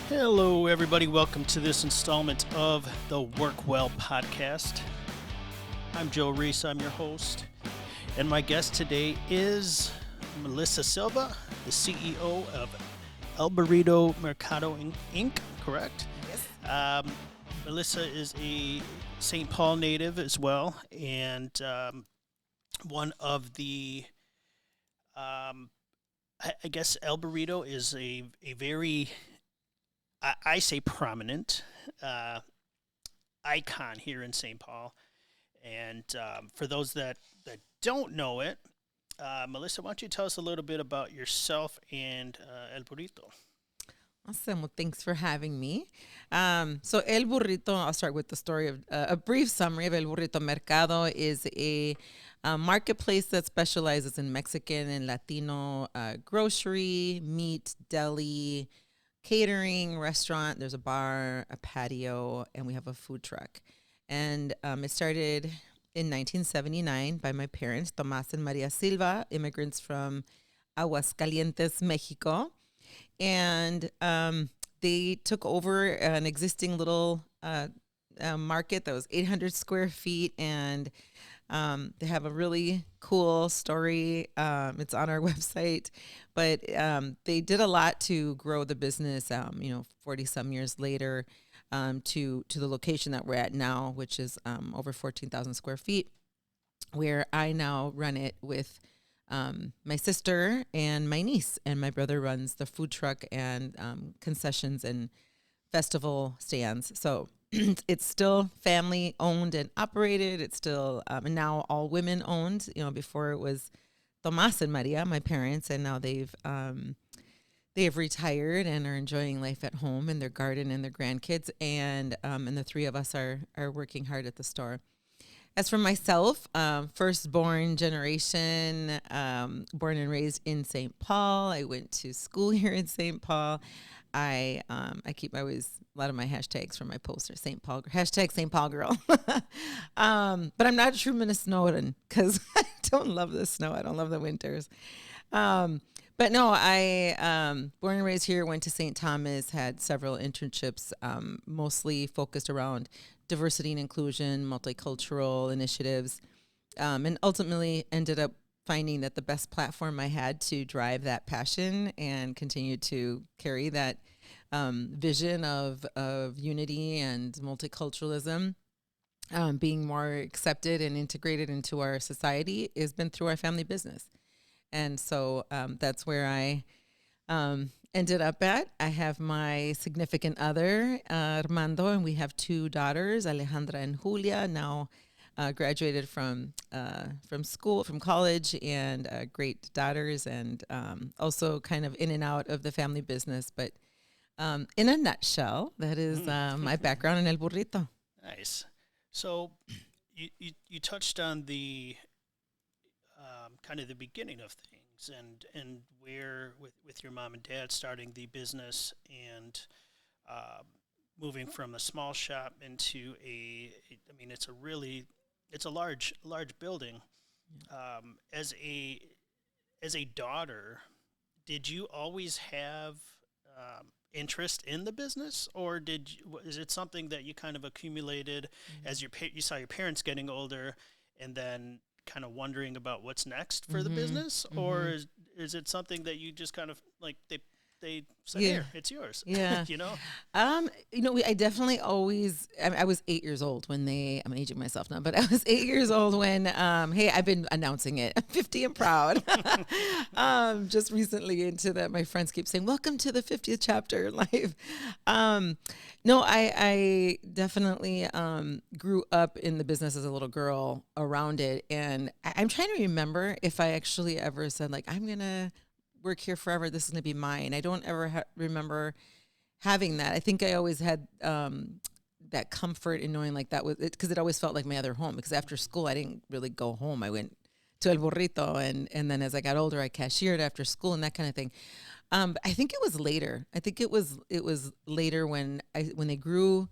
Hello, everybody. Welcome to this installment of the Work Well podcast. I'm Joe Reese. I'm your host. And my guest today is Milissa Silva, the CEO of El Burrito Mercado Inc., correct? Yes. Milissa is a St. Paul native as well, and one of the, I guess El Burrito is a very, I say prominent icon here in St. Paul. And for those that don't know it, Milissa, why don't you tell us a little bit about yourself and El Burrito? Awesome. Well, thanks for having me. So El Burrito, I'll start with the story of a brief summary of El Burrito Mercado is a marketplace that specializes in Mexican and Latino grocery, meat, deli, catering, restaurant. There's a bar, a patio, and we have a food truck. And it started in 1979 by my parents, Tomás and Maria Silva, immigrants from Aguascalientes, Mexico. And they took over an existing little market that was 800 square feet, and they have a really cool story. It's on our website, but they did a lot to grow the business. 40 some years later, to the location that we're at now, which is over 14,000 square feet, where I now run it with my sister and my niece, and my brother runs the food truck and concessions and festival stands. So it's still family owned and operated. It's still and now all women owned. Before it was Tomás and Maria, my parents, and now they've retired and are enjoying life at home in their garden and their grandkids. And the three of us are working hard at the store. As for myself, firstborn generation, born and raised in St. Paul. I went to school here in St. Paul. I keep always a lot of my hashtags for my posters. St. Paul girl. But I'm not a true Minnesotan because I don't love the snow. I don't love the winters. But no, I born and raised here. Went to St. Thomas. Had several internships, mostly focused around diversity and inclusion, multicultural initiatives, and ultimately ended up finding that the best platform I had to drive that passion and continue to carry that vision of unity and multiculturalism, being more accepted and integrated into our society, has been through our family business. And so that's where I ended up at. I have my significant other, Armando, and we have two daughters, Alejandra and Julia, now graduated from college, and great daughters, and also kind of in and out of the family business. But in a nutshell, that is my background in El Burrito. Nice. So you touched on the kind of the beginning of things, and where with your mom and dad starting the business and moving from a small shop into it's a large building. As a daughter, did you always have interest in the business, or is it something that you kind of accumulated as you saw your parents getting older, and then kind of wondering about what's next for the business, or is it something that you just kind of like they said, here, it's yours? Yeah. I definitely always, I was 8 years old when I'm aging myself now, but I was 8 years old when, hey, I've been announcing it. I'm 50 and proud. Just recently into that, my friends keep saying, welcome to the 50th chapter in life. No, I definitely grew up in the business as a little girl around it. And I'm trying to remember if I actually ever said, like, I'm going to work here forever. This is going to be mine. I don't ever remember having that. I think I always had that comfort in knowing like that was it, because it always felt like my other home. Because after school, I didn't really go home. I went to El Burrito, and then as I got older, I cashiered after school and that kind of thing. But I think it was later. I think it was later when they grew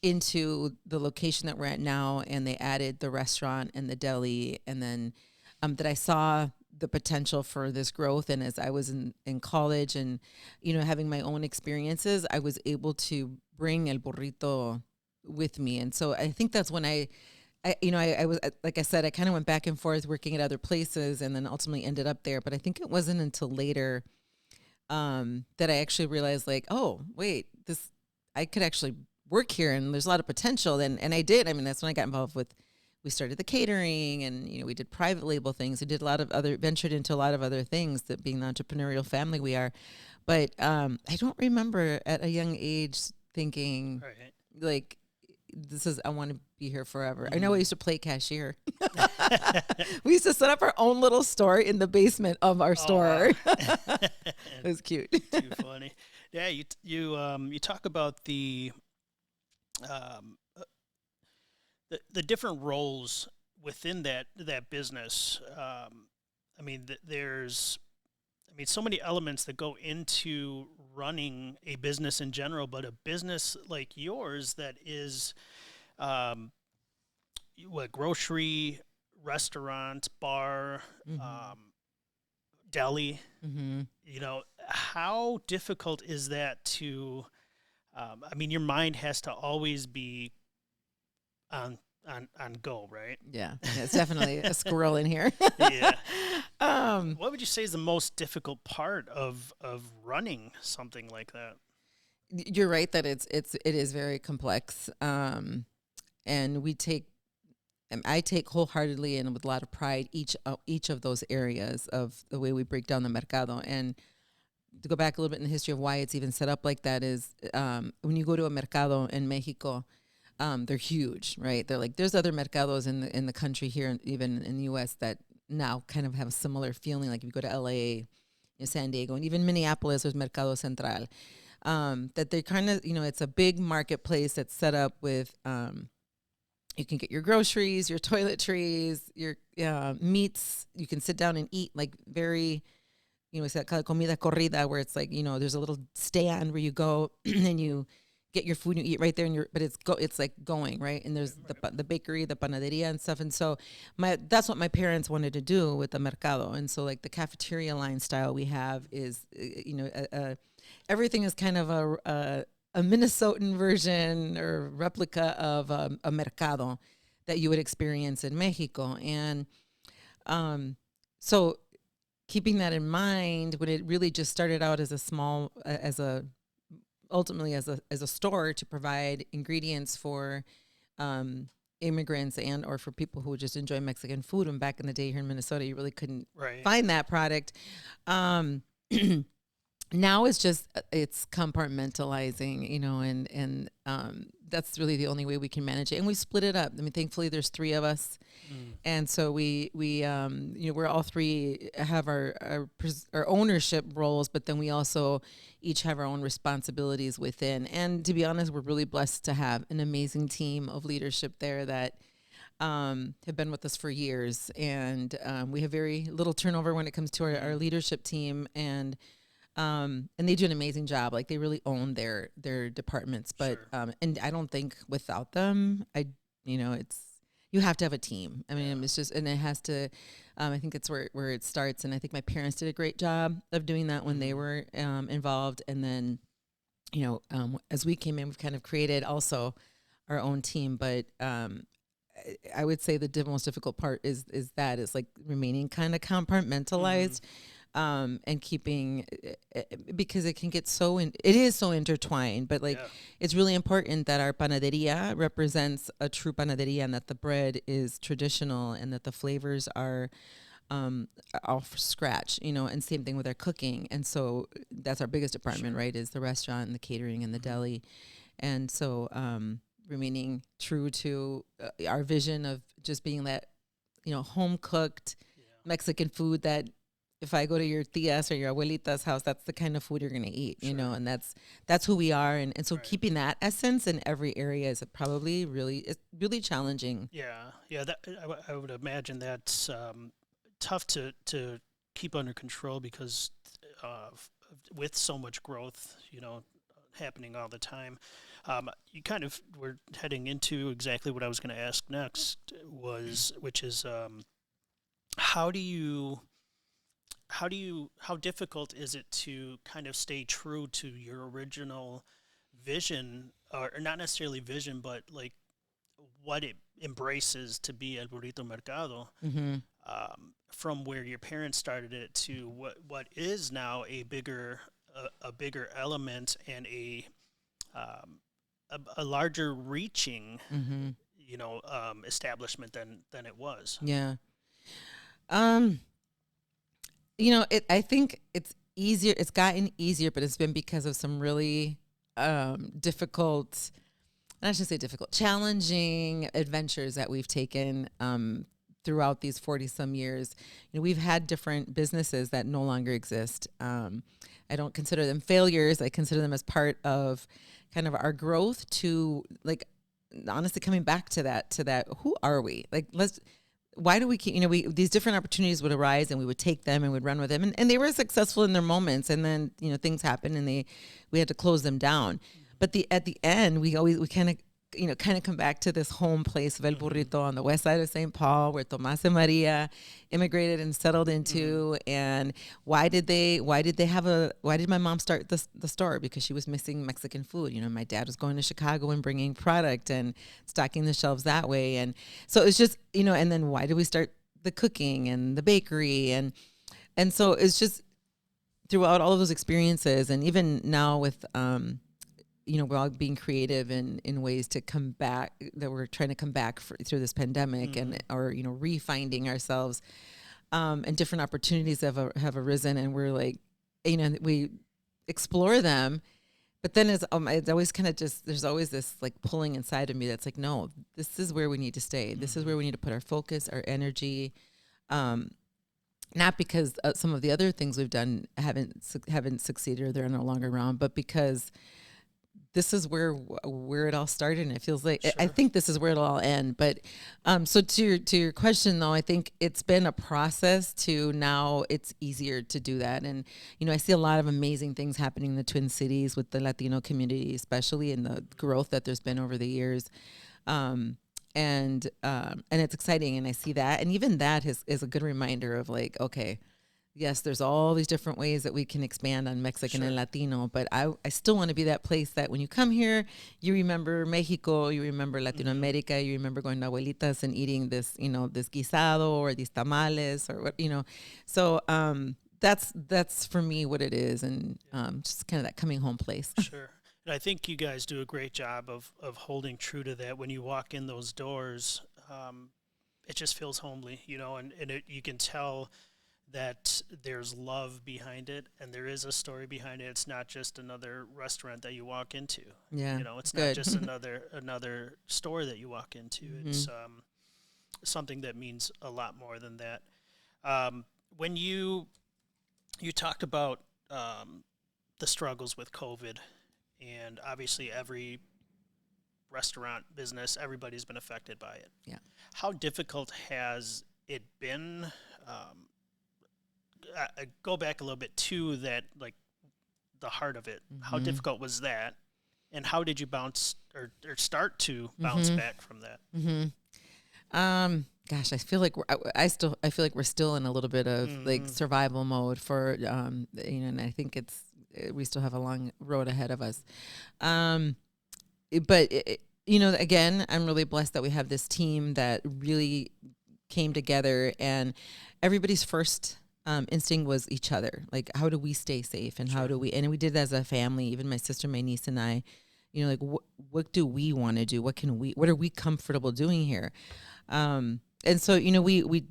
into the location that we're at now, and they added the restaurant and the deli, and then that I saw the potential for this growth. And as I was in college and, having my own experiences, I was able to bring El Burrito with me. And so I think that's when I was, like I said, I kind of went back and forth working at other places and then ultimately ended up there. But I think it wasn't until later that I actually realized, like, oh, wait, I could actually work here and there's a lot of potential. And I did. I mean, that's when I got involved with, we started the catering and, we did private label things. We did ventured into a lot of other things, that being the entrepreneurial family we are. But I don't remember at a young age thinking, like, I want to be here forever. I know I used to play cashier. We used to set up our own little store in the basement of our store. Wow. It was cute. Too funny. Yeah, you talk about um, the different roles within that business. I mean, there's so many elements that go into running a business in general, but a business like yours that is grocery, restaurant, bar, deli. Mm-hmm. How difficult is that to? Your mind has to always be on go, right? Yeah, it's definitely a squirrel in here. Yeah. What would you say is the most difficult part of running something like that? You're right that it is very complex, and I take wholeheartedly and with a lot of pride each of those areas of the way we break down the mercado. And to go back a little bit in the history of why it's even set up like that is when you go to a mercado in Mexico, they're huge, right? They're like, there's other mercados in the country here, and even in the U.S. that now kind of have a similar feeling. Like if you go to L.A., San Diego, and even Minneapolis, there's Mercado Central. That they kind of, it's a big marketplace that's set up with, you can get your groceries, your toiletries, your meats. You can sit down and eat like very, it's that comida corrida where it's like, there's a little stand where you go and you get your food and you eat right there, but it's like going right. And there's the bakery, the panaderia and stuff. And so that's what my parents wanted to do with the mercado. And so like the cafeteria line style we have is, everything is kind of a Minnesotan version or replica of a mercado that you would experience in Mexico. And so keeping that in mind, when it really just started out as ultimately as a store to provide ingredients for immigrants and or for people who just enjoy Mexican food. And back in the day here in Minnesota, you really couldn't find that product. Now it's compartmentalizing, and that's really the only way we can manage it. And we split it up. I mean, thankfully there's 3 of us. And so we're all 3 have our ownership roles, but then we also each have our own responsibilities within. And to be honest, we're really blessed to have an amazing team of leadership there that have been with us for years. And we have very little turnover when it comes to our leadership team. And they do an amazing job. Like they really own their departments. But and I don't think without them, you have to have a team. I mean, it's just, and it has to, I think it's where it starts. And I think my parents did a great job of doing that when they were involved. And then, as we came in, we've kind of created also our own team. But I would say the most difficult part is like remaining kind of compartmentalized. And keeping, because it can get it is so intertwined, but it's really important that our panaderia represents a true panaderia and that the bread is traditional and that the flavors are off scratch, and same thing with our cooking. And so that's our biggest department, right, is the restaurant and the catering and the deli. And so remaining true to our vision of just being that, home cooked Mexican food that, if I go to your tia's or your abuelita's house, that's the kind of food you're going to eat, and that's who we are. And so keeping that essence in every area is probably it's really challenging. Yeah. That I would imagine that's tough to keep under control because with so much growth, happening all the time. You kind of were heading into exactly what I was going to ask next which is how do you how difficult is it to kind of stay true to your original vision, or not necessarily vision, but like what it embraces to be El Burrito Mercado, Mm-hmm. from where your parents started it to what is now a bigger element and a larger reaching, Mm-hmm. establishment than it was. Yeah. Um, I think it's easier. It's gotten easier, but it's been because of some really difficult, I should say difficult, challenging adventures that we've taken throughout these 40 some years. We've had different businesses that no longer exist. I don't consider them failures. I consider them as part of kind of our growth to, like, honestly coming back to that, who are we? Like, why do we keep, these different opportunities would arise and we would take them and would run with them. And they were successful in their moments. And then, things happened and we had to close them down. But at the end, we kind of come back to this home place of El Burrito on the west side of St. Paul, where Tomas and Maria immigrated and settled into. And why did my mom start the store? Because she was missing Mexican food. My dad was going to Chicago and bringing product and stocking the shelves that way. And so it's just, and then why did we start the cooking and the bakery? And so it's just throughout all of those experiences, and even now with, we're all being creative in ways to come back, that we're trying to come back through this pandemic, or refinding ourselves, and different opportunities have arisen, and we're like, we explore them, but then it's always kind of just, there's always this like pulling inside of me that's like, no, this is where we need to stay. This is where we need to put our focus, our energy, not because some of the other things we've done haven't succeeded or they're no longer around, but because this is where it all started, and it feels like, I think this is where it'll all end. But so to your question though, I think it's been a process to now it's easier to do that. And I see a lot of amazing things happening in the Twin Cities with the Latino community, especially in the growth that there's been over the years. And it's exciting, and I see that, and even that is a good reminder of like, okay, yes, there's all these different ways that we can expand on Mexican and Latino, but I still want to be that place that when you come here, you remember Mexico, you remember Latino America, you remember going to abuelitas and eating this, this guisado or these tamales or what, So that's for me what it is, and just kind of that coming home place. Sure. And I think you guys do a great job of holding true to that. When you walk in those doors, it just feels homely, and you can tell that there's love behind it, and there is a story behind it. It's not just another restaurant that you walk into. Yeah, it's not just another store that you walk into. It's something that means a lot more than that. When you talked about the struggles with COVID, and obviously every restaurant business, everybody's been affected by it. Yeah. How difficult has it been? I go back a little bit to that, like the heart of it. How difficult was that, and how did you bounce or start to bounce back from that? Gosh, I feel like I feel like we're still in a little bit of like survival mode for and I think we still have a long road ahead of us. But again, I'm really blessed that we have this team that really came together, and everybody's first instinct was each other. Like, how do we stay safe, and how do we, and we did it as a family, even my sister, my niece, and I, like, what do we want to do? What are we comfortable doing here? And so, we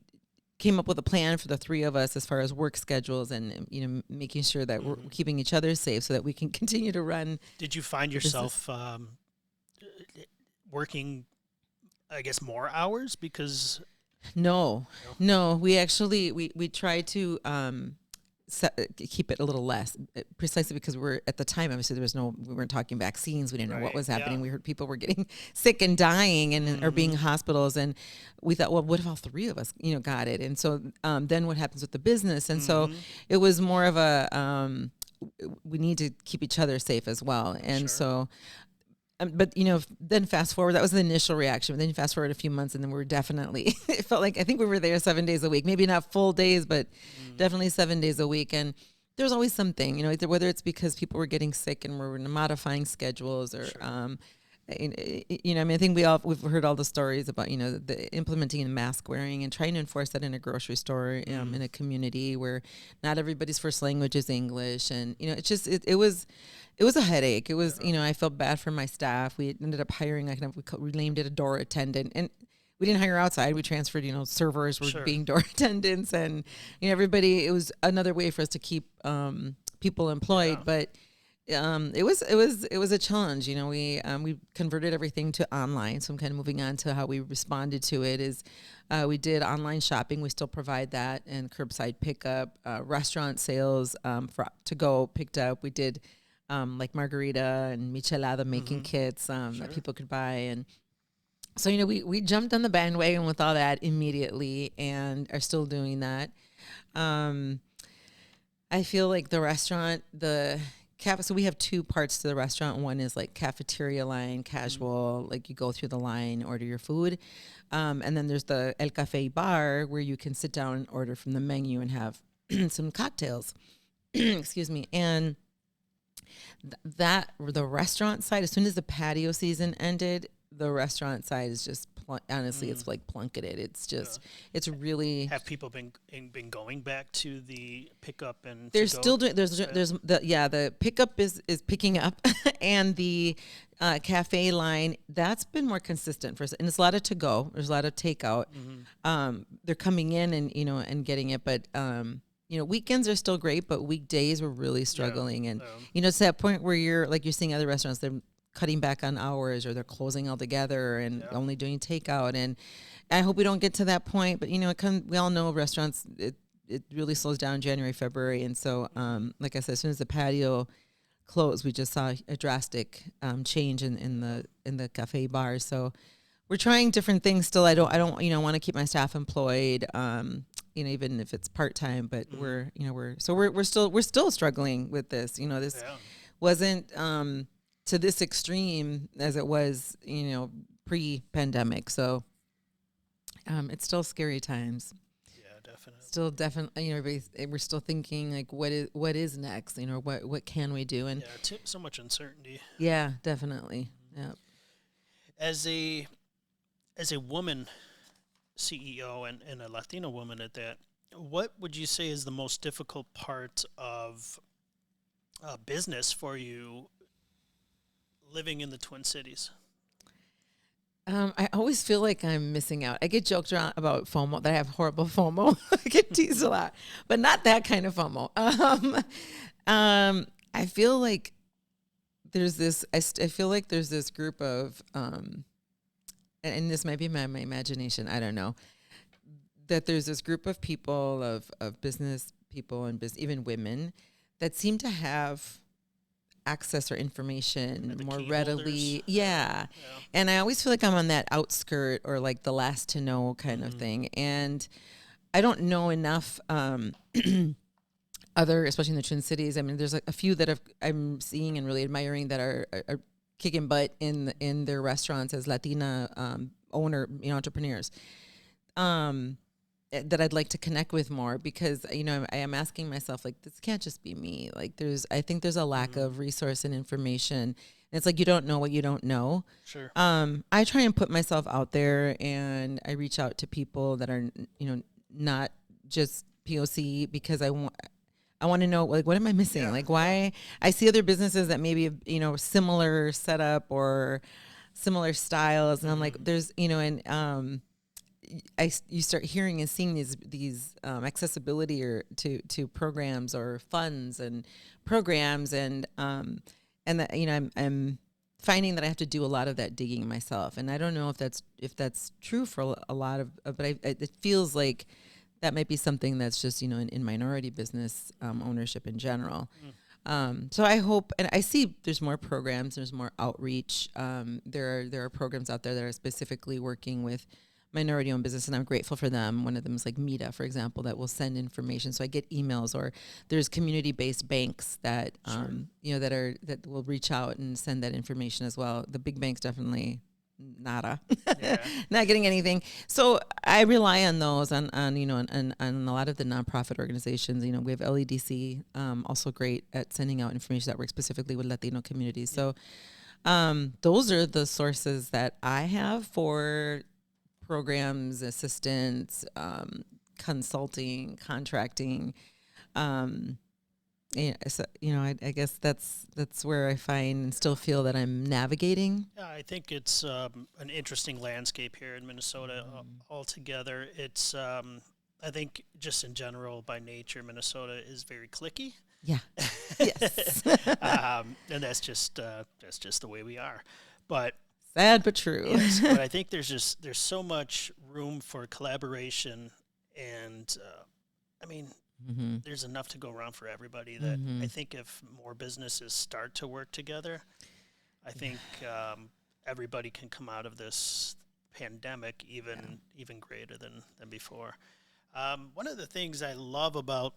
came up with a plan for the three of us as far as work schedules and, making sure that we're keeping each other safe so that we can continue to run. Did you find yourself working, I guess, more hours because... No, we actually, we tried to keep it a little less, precisely because we're at the time, obviously we weren't talking vaccines. We didn't know what was happening. Yeah. We heard people were getting sick and dying and or being in hospitals. And we thought, well, what if all three of us, got it? And so then what happens with the business? And so it was more of a, we need to keep each other safe as well. And so But then fast forward, that was the initial reaction. But then you fast forward a few months, and then we're definitely. It felt like I think we were there 7 days a week, maybe not full days, but definitely 7 days a week. And there's always something, whether it's because people were getting sick and we're modifying schedules, or Sure. I think we've heard all the stories about the implementing mask wearing and trying to enforce that in a grocery store, in a community where not everybody's first language is English, and it was a headache. It was, I felt bad for my staff. We ended up hiring, we named it a door attendant, and we didn't hire outside. We transferred, servers were Sure. being door attendants, and everybody. It was another way for us to keep people employed, Yeah. but. It was a challenge. We converted everything to online. So I'm kind of moving on to how we responded to it. Is we did online shopping. We still provide that, and curbside pickup, restaurant sales for to go picked up. We did like margarita and michelada making kits Sure. that people could buy, and so we jumped on the bandwagon with all that immediately, and are still doing that. I feel like the restaurant, so we have two parts to the restaurant. One is like cafeteria line, casual, like you go through the line, order your food. And then there's the El Cafe bar where you can sit down and order from the menu and have some cocktails. Excuse me. And the restaurant side, as soon as the patio season ended, the restaurant side is just honestly, it's like plunketed. It's just, it's really. Have people been going back to the pickup and They're to-go? still doing. There's the pickup is picking up, and the cafe line that's been more consistent for us. And it's a lot of to go. There's a lot of takeout. They're coming in and and getting it, but weekends are still great, but weekdays we're really struggling. And it's that point where you're seeing other restaurants, they're cutting back on hours, or they're closing altogether and only doing takeout. And I hope we don't get to that point, but we all know restaurants, it really slows down January, February. And so, like I said, as soon as the patio closed, we just saw a drastic change in the cafe bars. So we're trying different things still. I don't want to keep my staff employed, even if it's part-time, but we're still struggling with this. This wasn't, to this extreme as it was, pre-pandemic. So it's still scary times. Yeah, definitely. Still definitely, we're still thinking like, what is next? What can we do? And so much uncertainty. yeah, definitely. Yeah. As a woman CEO and a Latina woman at that, what would you say is the most difficult part of business for you living in the Twin Cities? I always feel like I'm missing out. I get joked around about FOMO, that I have horrible FOMO. I get teased a lot, but not that kind of FOMO. I feel like there's this. I feel like there's this group of, and this might be my imagination. I don't know. That there's this group of people of business people and even women that seem to have access or information more readily. Yeah. And I always feel like I'm on that outskirt, or like the last to know kind of thing. And I don't know enough especially in the Twin Cities. I mean, there's like a few that I'm seeing and really admiring that are kicking butt in their restaurants as Latina entrepreneurs. That I'd like to connect with more, because I am asking myself, like, this can't just be me. Like, I think there's a lack of resource and information. And it's like, you don't know what you don't know. Sure. I try and put myself out there, and I reach out to people that are not just POC, because I want to know, like, what am I missing? Yeah. Like, why I see other businesses that maybe similar setup or similar styles, and I'm like, there's and you start hearing and seeing these accessibility or to programs or funds and programs, and that I'm finding that I have to do a lot of that digging myself, and I don't know if that's true for a lot of, but it feels like that might be something that's just in minority business ownership in general. So I hope, and I see there's more programs, there's more outreach. There are programs out there that are specifically working with minority-owned business, and I'm grateful for them. One of them is like Mita, for example, that will send information. So I get emails, or there's community-based banks that that will reach out and send that information as well. The big banks definitely nada, not getting anything. So I rely on those, on a lot of the nonprofit organizations. We have LEDC, also great at sending out information that works specifically with Latino communities. So those are the sources that I have for programs, assistance, consulting, contracting. I guess that's where I find and still feel that I'm navigating. Yeah, I think it's an interesting landscape here in Minnesota altogether. It's I think just in general, by nature, Minnesota is very cliquey. Yeah. Yes. And that's just the way we are. But sad but true. Yes, but I think there's so much room for collaboration, and there's enough to go around for everybody that I think if more businesses start to work together, I think everybody can come out of this pandemic even greater than before. One of the things I love about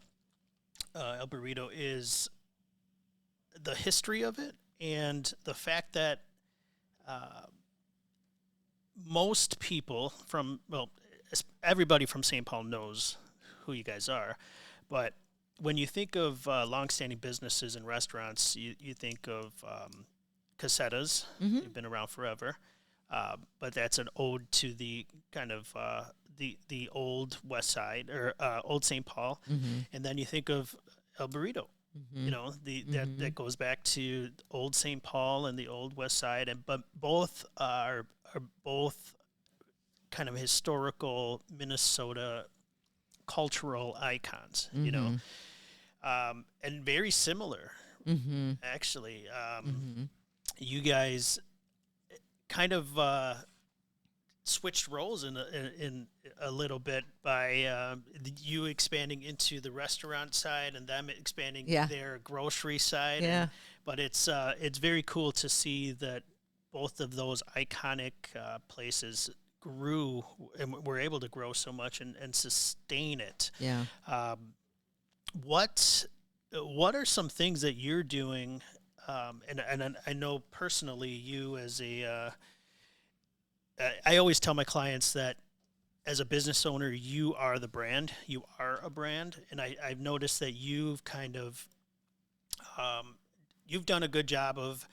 El Burrito is the history of it, and the fact that most people everybody from St. Paul knows who you guys are, but when you think of longstanding businesses and restaurants, you think of Casetas. They've been around forever, but that's an ode to the kind of the old West Side, or old St. Paul, and then you think of El Burrito. That goes back to old St. Paul and the old West Side, but both are both kind of historical Minnesota cultural icons, and very similar, actually. You guys kind of switched roles in a little bit by you expanding into the restaurant side and them expanding their grocery side. But it's very cool to see that both of those iconic places grew and were able to grow so much and sustain it. What are some things that you're doing? And I know personally, you as I always tell my clients that as a business owner, you are the brand. You are a brand, and I've noticed that you've kind of you've done a good job of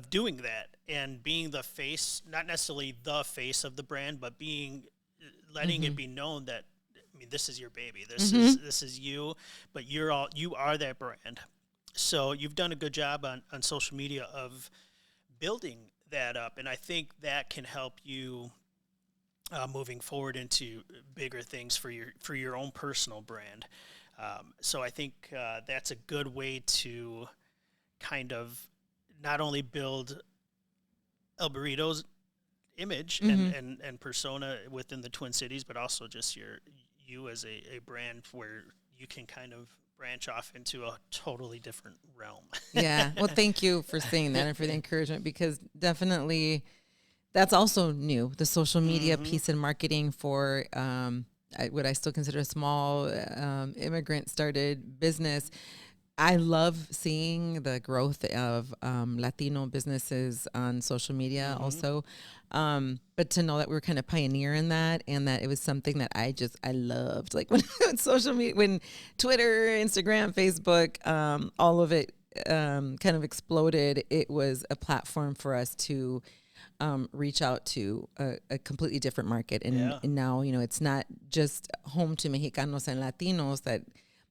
doing that and being the face, not necessarily the face of the brand, but letting it be known that, this is your baby. This is you, but you are that brand. So you've done a good job on social media of building that up, and I think that can help you moving forward into bigger things for your own personal brand. So I think that's a good way to kind of not only build El Burrito's image and persona within the Twin Cities, but also just you as a brand where you can kind of branch off into a totally different realm. Yeah. Well, thank you for saying that and for the encouragement, because definitely that's also new. The social media piece and marketing for what I still consider a small immigrant started business. I love seeing the growth of Latino businesses on social media also. But to know that we were kind of pioneer in that, and that it was something that I loved. Like when social media, when Twitter, Instagram, Facebook, all of it kind of exploded, it was a platform for us to reach out to a completely different market. And now, it's not just home to Mexicanos and Latinos that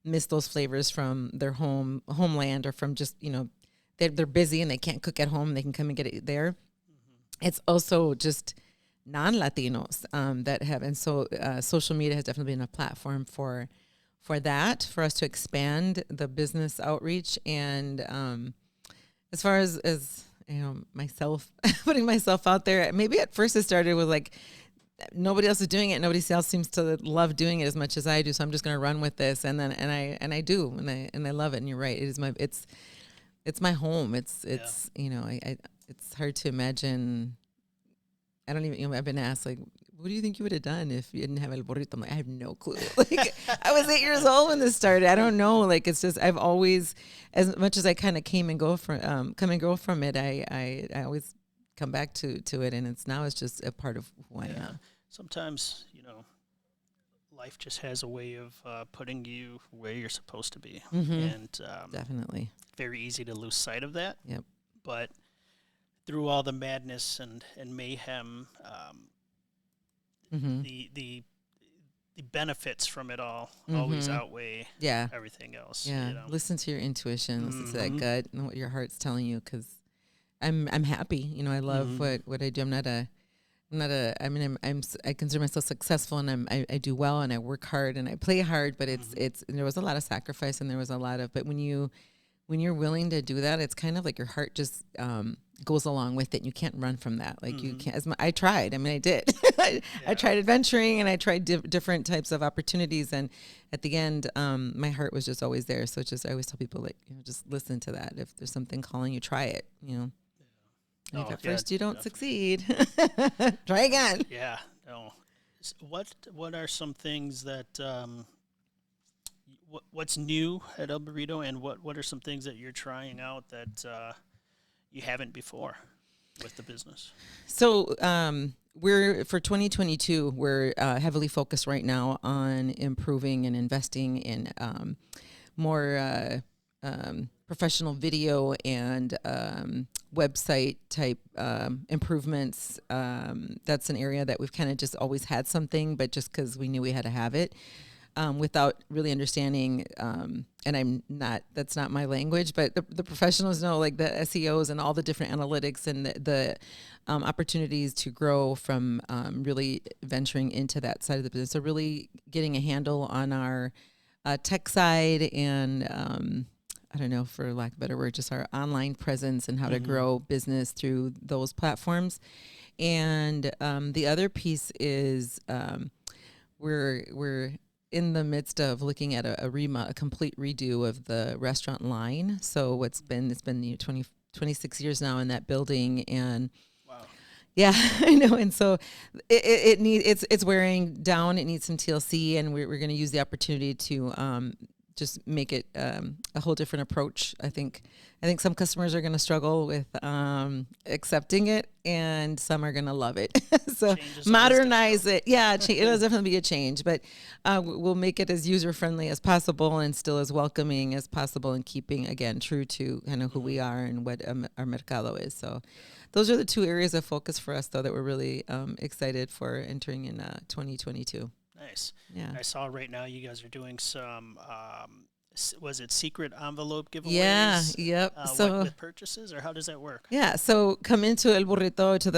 miss those flavors from their homeland, or from just, they're busy and they can't cook at home. They can come and get it there. It's also just non-Latinos that have, and so social media has definitely been a platform for that, for us to expand the business outreach. And as far as myself, putting myself out there, maybe at first it started with like, nobody else is doing it. Nobody else seems to love doing it as much as I do. So I'm just going to run with this. And then, I do, and I love it. And you're right. It's my home. It's hard to imagine. I don't even, I've been asked, like, what do you think you would have done if you didn't have El Burrito? I'm like, I have no clue. Like, I was 8 years old when this started. I don't know. Like, it's just, I've always, as much as I kind of come and go from it, I always come back to it. And it's just a part of who I am. Sometimes, life just has a way of putting you where you're supposed to be. And Definitely. very easy to lose sight of that. Yep. But through all the madness and mayhem, the benefits from it all always outweigh everything else. Yeah. Listen to your intuition. Listen to that gut and what your heart's telling you, because I'm happy. I love what I do. I consider myself successful, and I do well, and I work hard, and I play hard, but it's there was a lot of sacrifice, and there was a lot of, but when you're willing to do that, it's kind of like your heart just goes along with it. You can't run from that. Like you can't, I tried. I did. I tried adventuring, and I tried different types of opportunities. And at the end, my heart was just always there. So I always tell people, like, just listen to that. If there's something calling you, try it, And if at first you don't succeed, try again. Yeah. No. What are some things that, what's new at El Burrito, and what are some things that you're trying out that you haven't before with the business? So for 2022, we're heavily focused right now on improving and investing in more professional video and website type improvements. That's an area that we've kind of just always had something, but just because we knew we had to have it. Without really understanding, and that's not my language, but the professionals know, like the SEOs and all the different analytics and the opportunities to grow from really venturing into that side of the business. So really getting a handle on our tech side and, I don't know, for lack of a better word, just our online presence and how to grow business through those platforms. And the other piece is we're in the midst of looking at a complete redo of the restaurant line. So it's been 26 years now in that building, and wow, yeah, I know. And so it's wearing down. It needs some TLC, and we're going to use the opportunity to just make it a whole different approach. I think some customers are going to struggle with accepting it, and some are going to love it. So modernize it. Yeah, it'll definitely be a change, but we'll make it as user-friendly as possible and still as welcoming as possible, and keeping, again, true to kind of who we are and what our mercado is. So those are the two areas of focus for us, though, that we're really excited for entering in 2022. Nice. Yeah. I saw right now you guys are doing some, was it secret envelope giveaways? Yeah. Yep. So with purchases, or how does that work? Yeah. So come into El Burrito, to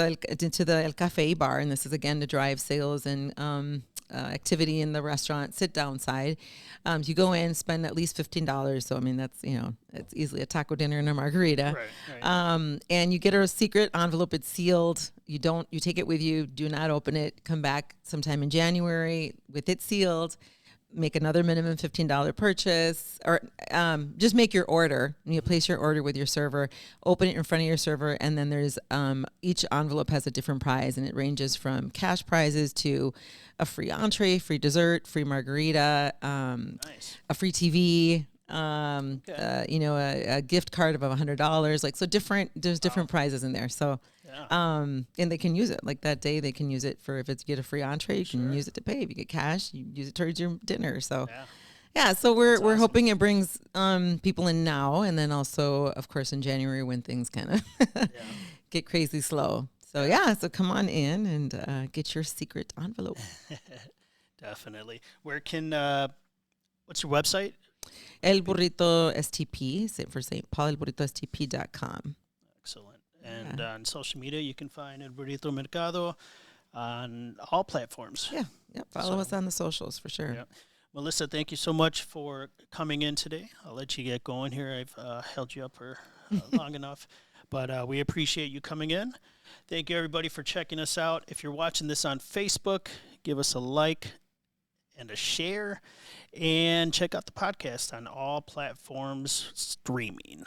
the El Cafe bar, and this is again to drive sales and activity in the restaurant, sit down side. You go in, spend at least $15. So that's it's easily a taco dinner and a margarita. Right. And you get a secret envelope. It's sealed. You take it with you. Do not open it. Come back sometime in January with it sealed. Make another minimum $15 purchase, or just make your order. And you place your order with your server, open it in front of your server, and then there's each envelope has a different prize, and it ranges from cash prizes to a free entree, free dessert, free margarita, nice. a free TV, a gift card of $100. Like, so there's different prizes in there. So, and they can use it like that day. They can use it for, if it's, you get a free entree, you can use it to pay. If you get cash, you use it towards your dinner. So, so we're hoping it brings people in now, and then also, of course, in January when things kind of get crazy slow. So so come on in and get your secret envelope. Definitely. Where can what's your website? El Burrito STP, for St. Paul, elburritostp.com. Excellent. And on social media, you can find El Burrito Mercado on all platforms. Yeah. Follow us on the socials for sure. Yeah. Melissa, thank you so much for coming in today. I'll let you get going here. I've held you up for long enough, but we appreciate you coming in. Thank you, everybody, for checking us out. If you're watching this on Facebook, give us a like and a share, and check out the podcast on all platforms streaming.